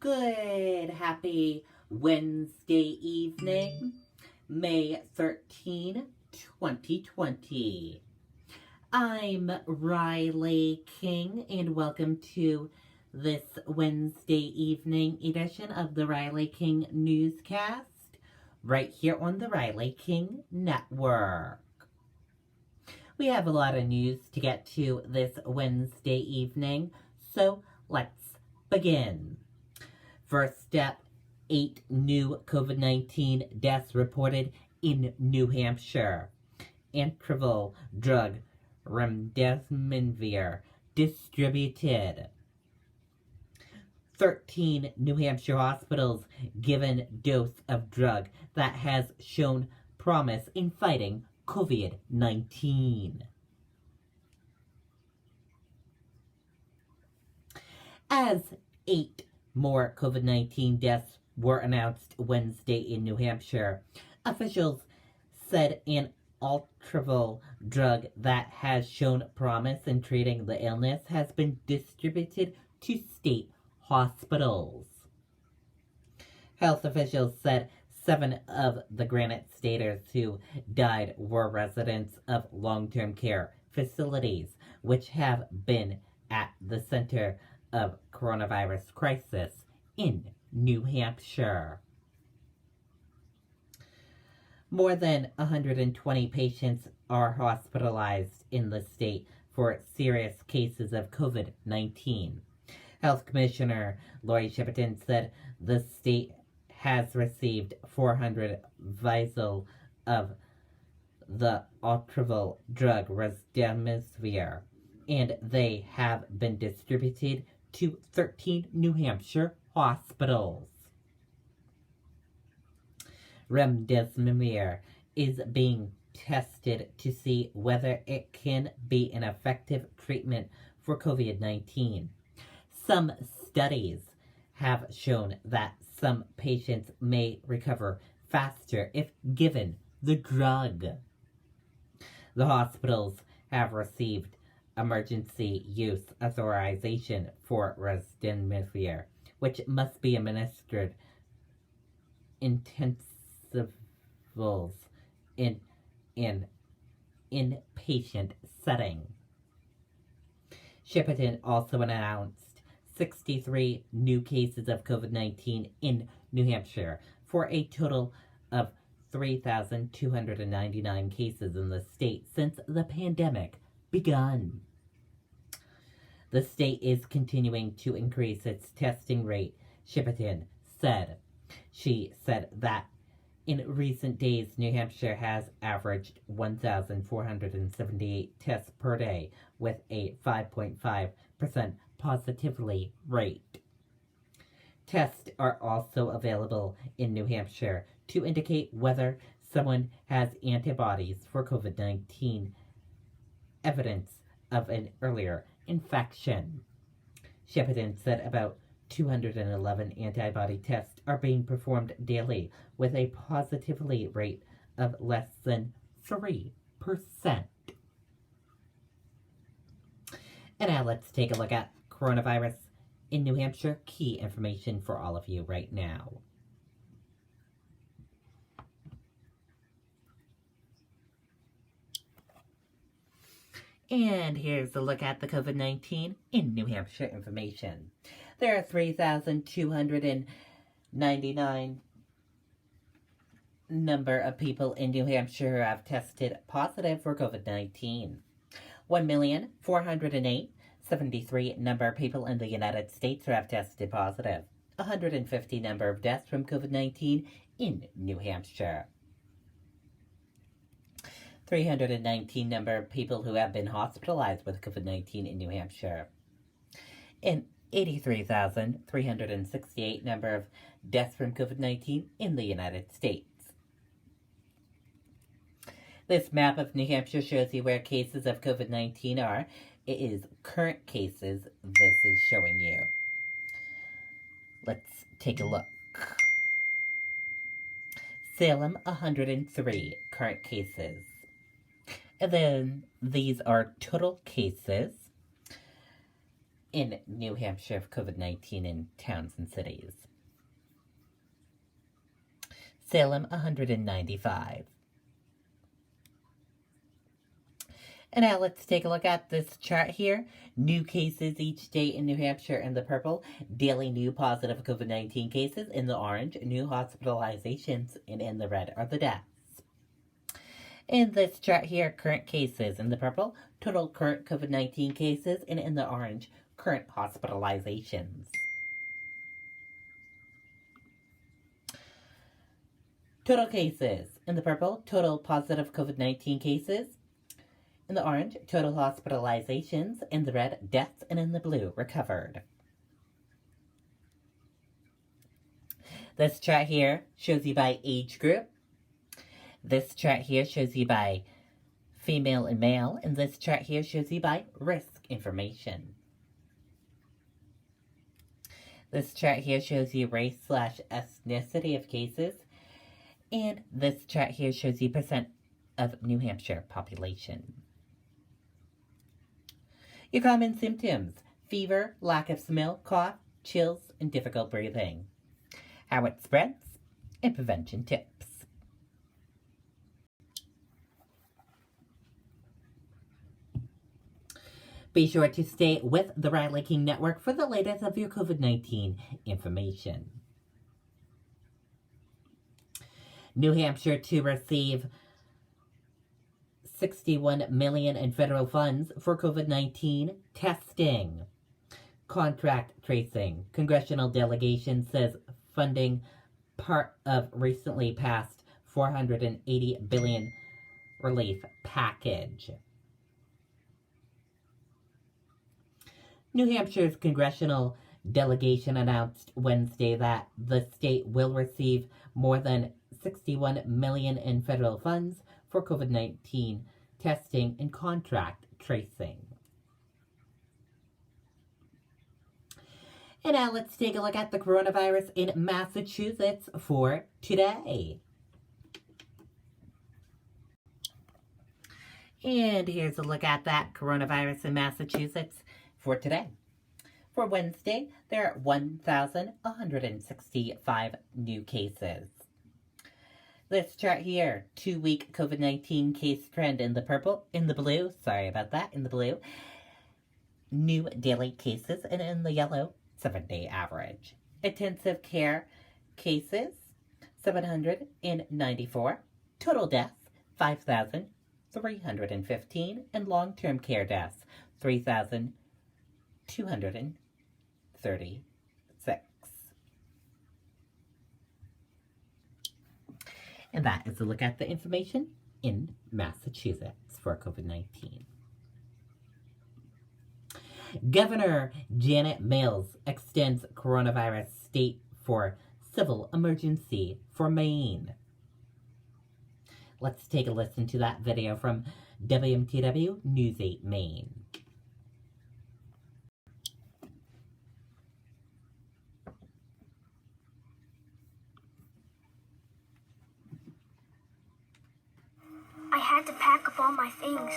Good, happy Wednesday evening, May 13, 2020. I'm Riley King, and welcome to this Wednesday evening edition of the Riley King Newscast, right here on the Riley King Network. We have a lot of news to get to this Wednesday evening, so let's begin. First step, 8 new COVID-19 deaths reported in New Hampshire. Antiviral drug remdesivir distributed. 13 New Hampshire hospitals given dose of drug that has shown promise in fighting COVID-19. As 8 more COVID-19 deaths were announced Wednesday in New Hampshire, officials said an antiviral drug that has shown promise in treating the illness has been distributed to state hospitals. Health officials said 7 of the Granite Staters who died were residents of long-term care facilities, which have been at the center of coronavirus crisis in New Hampshire. More than 120 patients are hospitalized in the state for serious cases of COVID-19. Health Commissioner Lori Shipperton said the state has received 400 vials of the antiviral drug remdesivir, and they have been distributed to 13 New Hampshire hospitals. Remdesivir is being tested to see whether it can be an effective treatment for COVID-19. Some studies have shown that some patients may recover faster if given the drug. The hospitals have received emergency use authorization for remdesivir, which must be administered intensively in an inpatient setting. Shipperton also announced 63 new cases of COVID-19 in New Hampshire for a total of 3,299 cases in the state since the pandemic begun. The state is continuing to increase its testing rate, Shipperton said. She said that in recent days, New Hampshire has averaged 1,478 tests per day with a 5.5% positivity rate. Tests are also available in New Hampshire to indicate whether someone has antibodies for COVID-19, evidence of an earlier infection. Shipperton said about 211 antibody tests are being performed daily with a positivity rate of less than 3%. And now let's take a look at coronavirus in New Hampshire. Key information for all of you right now. And here's a look at the COVID-19 in New Hampshire information. There are 3,299 number of people in New Hampshire who have tested positive for COVID-19. 1,408,73 number of people in the United States who have tested positive. 150 number of deaths from COVID-19 in New Hampshire. 319 number of people who have been hospitalized with COVID-19 in New Hampshire. And 83,368 number of deaths from COVID-19 in the United States. This map of New Hampshire shows you where cases of COVID-19 are. It is current cases this is showing you. Let's take a look. Salem, 103 current cases. And then these are total cases. in New Hampshire of COVID-19 in towns and cities. Salem, 195. And now let's take a look at this chart here. New cases each day in New Hampshire in the purple. Daily new positive COVID-19 cases in the orange. New hospitalizations, and in the red are the deaths. In this chart here, current cases in the purple. Total current COVID-19 cases, and in the orange, current hospitalizations. Total cases in the purple. Total positive COVID-19 cases. In the orange, total hospitalizations. In the red, deaths. And in the blue, recovered. This chart here shows you by age group. This chart here shows you by female and male. And this chart here shows you by risk information. This chart here shows you race/ethnicity of cases. And this chart here shows you percent of New Hampshire population. Your common symptoms: fever, lack of smell, cough, chills, and difficult breathing. How it spreads, and prevention tips. Be sure to stay with the Riley King Network for the latest of your COVID-19 information. New Hampshire to receive $61 million in federal funds for COVID-19 testing. Contract tracing. Congressional delegation says funding part of recently passed $480 billion relief package. New Hampshire's congressional delegation announced Wednesday that the state will receive more than $61 million in federal funds for COVID-19 testing and contract tracing. And now let's take a look at the coronavirus in Massachusetts for today. And here's a look at that coronavirus in Massachusetts for today. For Wednesday, there are 1,165 new cases. This chart here, 2-week COVID-19 case trend in the blue, new daily cases, and in the yellow, 7-day average. Intensive care cases, 794. Total deaths, 5,315. And long-term care deaths, 3,236. And that is a look at the information in Massachusetts for COVID-19. Governor Janet Mills extends coronavirus state for civil emergency for Maine. Let's take a listen to that video from WMTW News 8 Maine. I had to pack up all my things.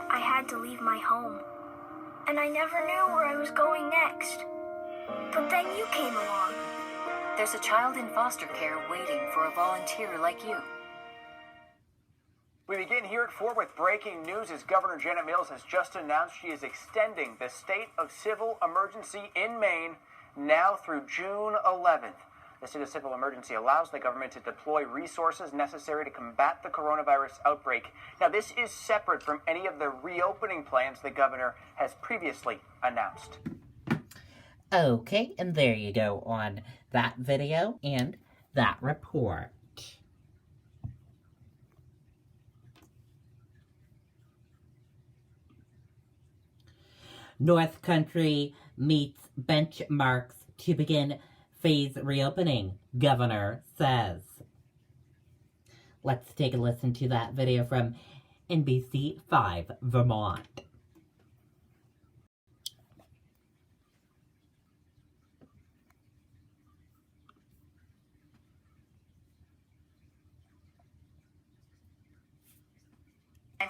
I had to leave my home. And I never knew where I was going next. But then you came along. There's a child in foster care waiting for a volunteer like you. We begin here at 4 with breaking news as Governor Janet Mills has just announced she is extending the state of civil emergency in Maine now through June 11th. The state of civil emergency allows the government to deploy resources necessary to combat the coronavirus outbreak. Now, this is separate from any of the reopening plans the governor has previously announced. Okay, and there you go on that video and that report. North Country meets benchmarks to begin phase reopening, governor says. Let's take a listen to that video from NBC 5 Vermont.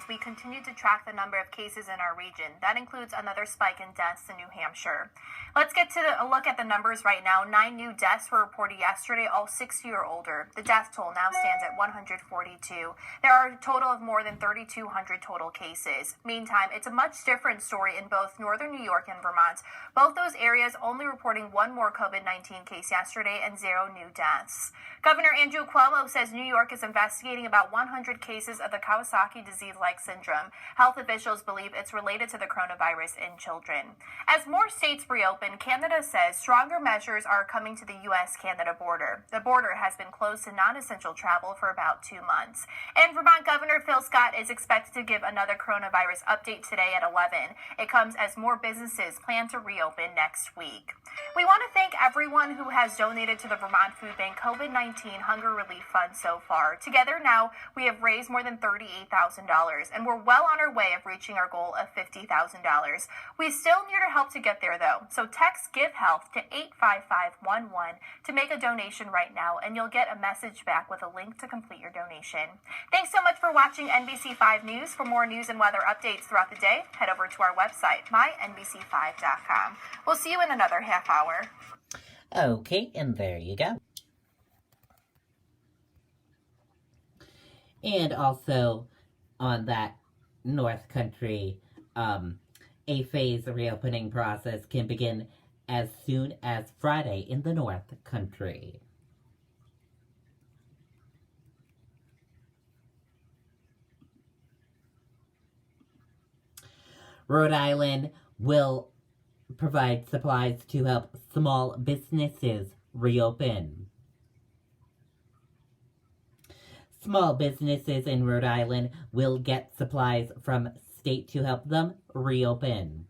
we continue to track the number of cases in our region. That includes another spike in deaths in New Hampshire. Let's get to a look at the numbers right now. 9 new deaths were reported yesterday, all 60 or older. The death toll now stands at 142. There are a total of more than 3,200 total cases. Meantime, it's a much different story in both northern New York and Vermont. Both those areas only reporting one more COVID-19 case yesterday and 0 new deaths. Governor Andrew Cuomo says New York is investigating about 100 cases of the Kawasaki disease-like syndrome. Health officials believe it's related to the coronavirus in children. As more states reopen, Canada says stronger measures are coming to the U.S.-Canada border. The border has been closed to non-essential travel for about 2 months. And Vermont Governor Phil Scott is expected to give another coronavirus update today at 11. It comes as more businesses plan to reopen next week. We want to thank everyone who has donated to the Vermont Food Bank COVID-19 Hunger Relief Fund so far. Together now, we have raised more than $38,000, and we're well on our way of reaching our goal of $50,000. We still need your help to get there, though, so text Give Health to 85511 to make a donation right now, and you'll get a message back with a link to complete your donation. Thanks so much for watching NBC5 News. For more news and weather updates throughout the day, head over to our website, mynbc5.com. We'll see you in another half hour. Okay, and there you go. And also, on that North Country, a phased reopening process can begin as soon as Friday in the North Country. Rhode Island will provide supplies to help small businesses reopen. Small businesses in Rhode Island will get supplies from state to help them reopen.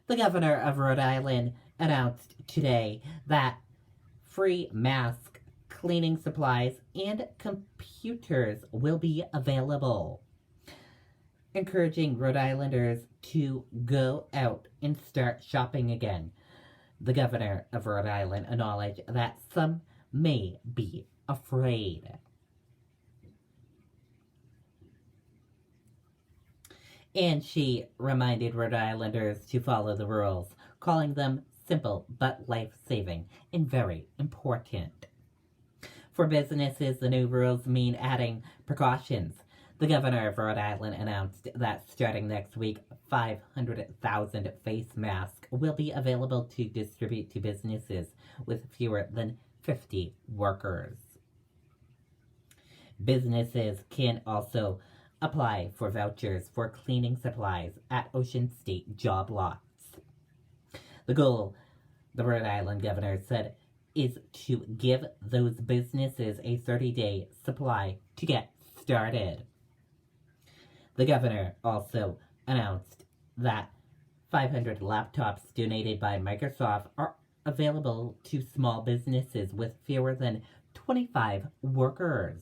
The governor of Rhode Island announced today that free mask, cleaning supplies, and computers will be available, encouraging Rhode Islanders to go out and start shopping again. The governor of Rhode Island acknowledged that some may be afraid. And she reminded Rhode Islanders to follow the rules, calling them simple but life-saving and very important. For businesses, the new rules mean adding precautions. The governor of Rhode Island announced that starting next week, 500,000 face masks will be available to distribute to businesses with fewer than 50 workers. Businesses can also apply for vouchers for cleaning supplies at Ocean State job lots. The goal, the Rhode Island governor said, is to give those businesses a 30-day supply to get started. The governor also announced that 500 laptops donated by Microsoft are available to small businesses with fewer than 25 workers.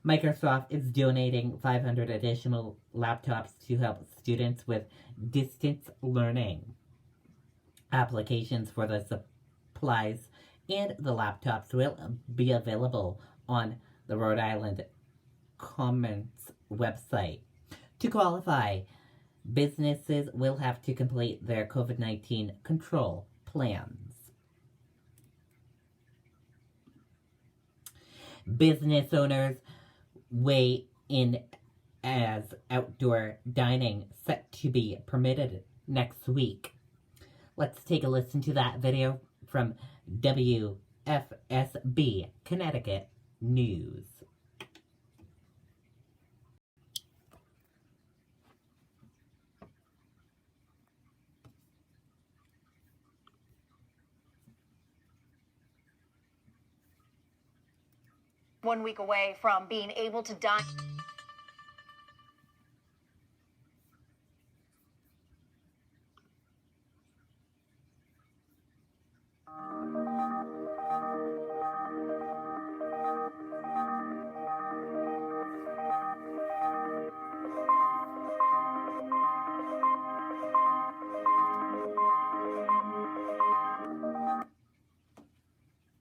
Microsoft is donating 500 additional laptops to help students with distance learning. Applications for the supplies and the laptops will be available on the Rhode Island Commons website. To qualify, businesses will have to complete their COVID-19 control plans. Business owners weigh in as outdoor dining set to be permitted next week. Let's take a listen to that video from WFSB Connecticut News. One week away from being able to dine.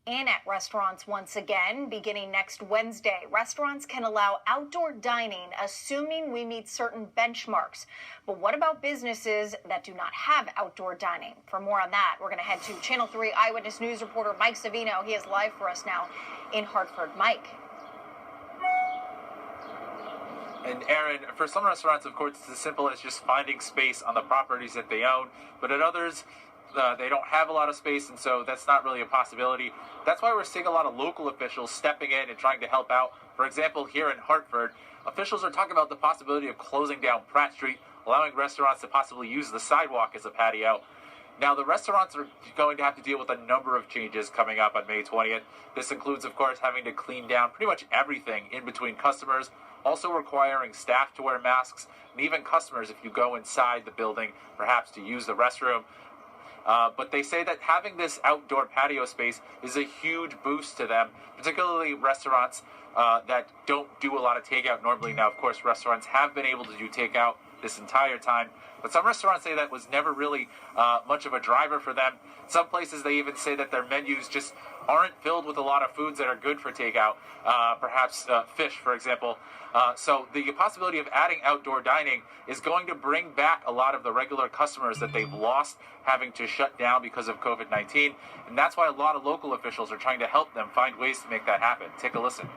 in at restaurants once again, beginning next Wednesday. Restaurants can allow outdoor dining, assuming we meet certain benchmarks. But what about businesses that do not have outdoor dining? For more on that, we're going to head to Channel 3 Eyewitness News reporter Mike Savino. He is live for us now in Hartford. Mike. And Aaron, for some restaurants, of course, it's as simple as just finding space on the properties that they own. But at others, they don't have a lot of space, and so that's not really a possibility. That's why we're seeing a lot of local officials stepping in and trying to help out. For example, here in Hartford, officials are talking about the possibility of closing down Pratt Street, allowing restaurants to possibly use the sidewalk as a patio. Now, the restaurants are going to have to deal with a number of changes coming up on May 20th. This includes, of course, having to clean down pretty much everything in between customers, also requiring staff to wear masks, and even customers, if you go inside the building, perhaps to use the restroom. But they say that having this outdoor patio space is a huge boost to them, particularly restaurants that don't do a lot of takeout normally. Now, of course, restaurants have been able to do takeout this entire time, but some restaurants say that was never really much of a driver for them. Some places, they even say that their menus just aren't filled with a lot of foods that are good for takeout, perhaps fish, for example. So the possibility of adding outdoor dining is going to bring back a lot of the regular customers that they've lost having to shut down because of COVID-19. And that's why a lot of local officials are trying to help them find ways to make that happen. Take a listen.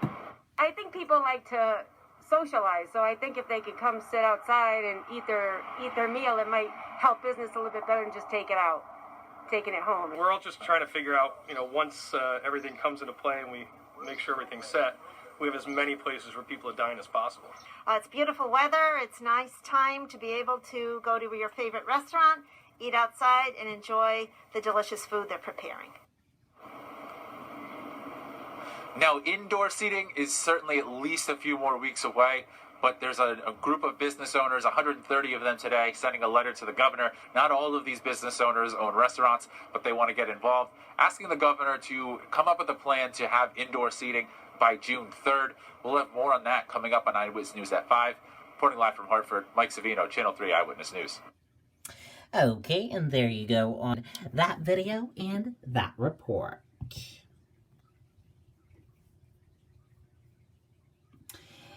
I think people like to socialize, so I think if they could come sit outside and eat their meal, it might help business a little bit better than just taking it home. We're all just trying to figure out, once everything comes into play and we make sure everything's set, we have as many places for people to dine as possible. It's beautiful weather. It's nice time to be able to go to your favorite restaurant, eat outside, and enjoy the delicious food they're preparing. Now, indoor seating is certainly at least a few more weeks away, but there's a group of business owners, 130 of them today, sending a letter to the governor. Not all of these business owners own restaurants, but they want to get involved, asking the governor to come up with a plan to have indoor seating by June 3rd. We'll have more on that coming up on Eyewitness News at 5. Reporting live from Hartford, Mike Savino, Channel 3 Eyewitness News. Okay, and there you go on that video and that report.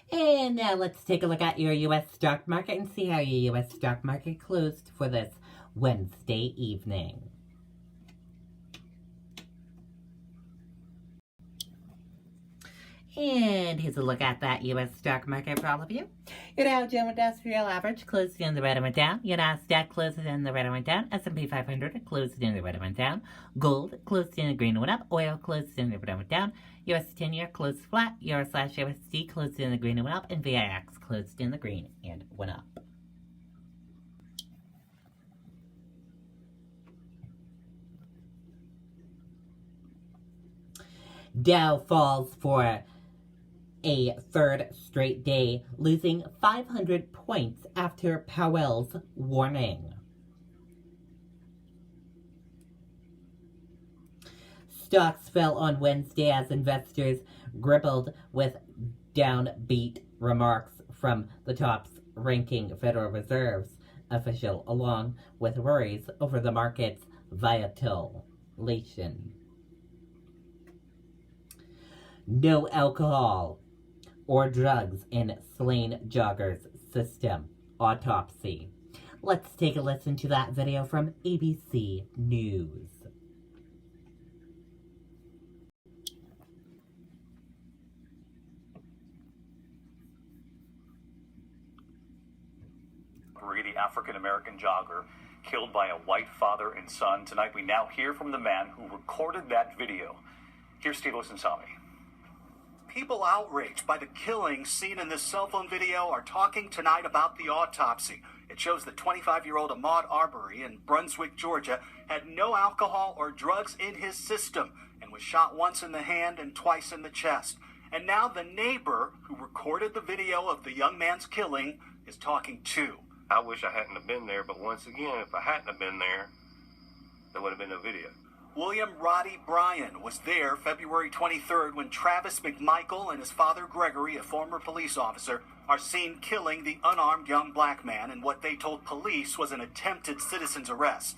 And now let's take a look at your U.S. stock market and see how your U.S. stock market closed for this Wednesday evening. And here's a look at that U.S. stock market for all of you. Your Dow Jones Industrial Average closed in the red and went down. Your Nasdaq closed in the red and went down. S&P 500 closed in the red and went down. Gold closed in the green and went up. Oil closed in the red and went down. U.S. 10-year closed flat. Euro/USD closed in the green and went up. And VIX closed in the green and went up. Dow falls for a third straight day, losing 500 points after Powell's warning. Stocks fell on Wednesday as investors grappled with downbeat remarks from the top-ranking Federal Reserve's official, along with worries over the market's volatility. No alcohol or drugs in slain jogger's system. Autopsy. Let's take a listen to that video from ABC News. The African-American jogger killed by a white father and son. Tonight we now hear from the man who recorded that video. Here's Steve Osunsami. People outraged by the killing seen in this cell phone video are talking tonight about the autopsy. It shows that 25-year-old Ahmaud Arbery in Brunswick, Georgia, had no alcohol or drugs in his system and was shot once in the hand and twice in the chest. And now the neighbor who recorded the video of the young man's killing is talking too. I wish I hadn't have been there, but once again, if I hadn't have been there, there would have been no video. William Roddy Bryan was there February 23rd when Travis McMichael and his father Gregory, a former police officer, are seen killing the unarmed young black man in what they told police was an attempted citizen's arrest.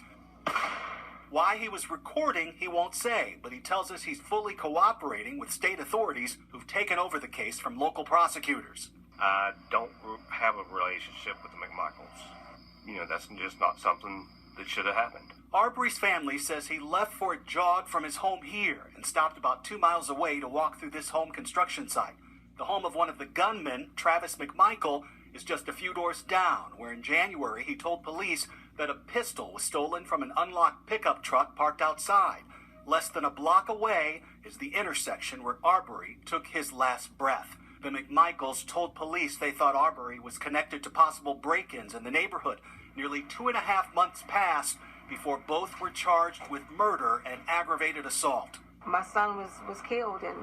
Why he was recording, he won't say, but he tells us he's fully cooperating with state authorities who've taken over the case from local prosecutors. I don't have a relationship with the McMichaels. You know, that's just not something that should have happened. Arbery's family says he left for a jog from his home here and stopped about 2 miles away to walk through this home construction site. The home of one of the gunmen, Travis McMichael, is just a few doors down, where in January he told police that a pistol was stolen from an unlocked pickup truck parked outside. Less than a block away is the intersection where Arbery took his last breath. The McMichaels told police they thought Arbery was connected to possible break-ins in the neighborhood. Nearly 2.5 months passed before both were charged with murder and aggravated assault. My son was killed, and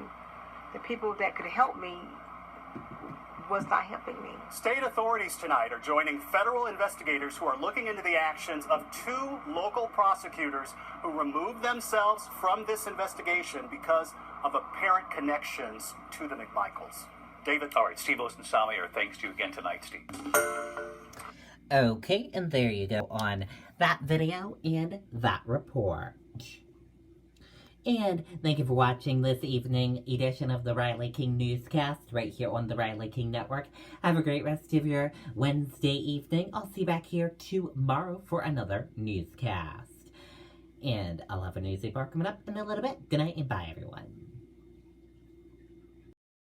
the people that could help me was not helping me. State authorities tonight are joining federal investigators who are looking into the actions of 2 local prosecutors who removed themselves from this investigation because of apparent connections to the McMichaels. David. All right, Steve Osten-Sami, our thanks to you again tonight, Steve. Okay, and there you go on that video and that report. And thank you for watching this evening edition of the Riley King Newscast right here on the Riley King Network. Have a great rest of your Wednesday evening. I'll see you back here tomorrow for another newscast. And I'll have a newsy bar coming up in a little bit. Good night and bye, everyone.